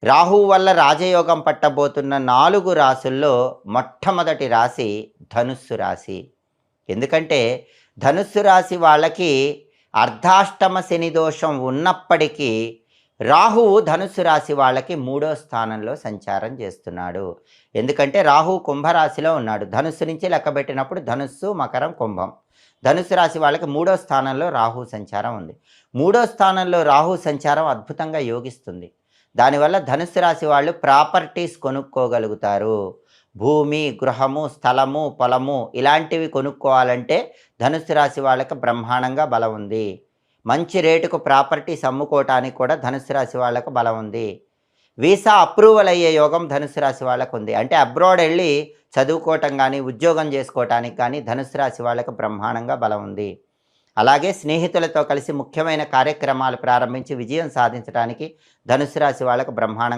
రాహువు వల్ల రాజయోగం పట్టబోతున్న 4 రాసుల్లో మొట్టమొదటి రాశి ధనుస్సు రాశి. ఎందుకంటే ధనుస్సు రాశి వాళ్ళకి అర్ధాష్టమ శని దోషం ఉన్నప్పటికీ రాహువు ధనుస్సు రాశి వాళ్ళకి 3వ స్థానంలో సంచారం చేస్తున్నాడు. ఎందుకంటే రాహువు కుంభరాశిలో ఉన్నాడు. ధనుస్సు నుంచి లెక్కబెట్టినప్పుడు ధనుస్సు, మకరం, కుంభం. ధనుస్సు రాశి వాళ్ళకి 3వ స్థానంలో రాహువు సంచారం ఉంది. 3వ స్థానంలో రాహువు సంచారం అద్భుతంగా యోగిస్తుంది. దానివల్ల ధనుస్సు రాశి వాళ్ళు ప్రాపర్టీస్ కొనుక్కోగలుగుతారు. భూమి, గృహము, స్థలము, పొలము ఇలాంటివి కొనుక్కోవాలంటే ధనుస్సు రాశి వాళ్ళకి బ్రహ్మాండంగా బలం ఉంది. మంచి రేటుకు ప్రాపర్టీస్ అమ్ముకోవటానికి కూడా ధనుస్సు రాశి వాళ్ళకు బలం ఉంది. వీసా అప్రూవల్ అయ్యే యోగం ధనుస్సు రాశి వాళ్ళకు ఉంది. అంటే అబ్రాడ్ వెళ్ళి చదువుకోవటం కానీ, ఉద్యోగం చేసుకోవటానికి కానీ ధనుస్సు రాశి వాళ్ళకు బ్రహ్మాండంగా బలం ఉంది. అలాగే స్నేహితులతో కలిసి ముఖ్యమైన కార్యక్రమాలు ప్రారంభించి విజయం సాధించడానికి ధనుస్సు రాశి వాళ్ళకు బ్రహ్మాండంగా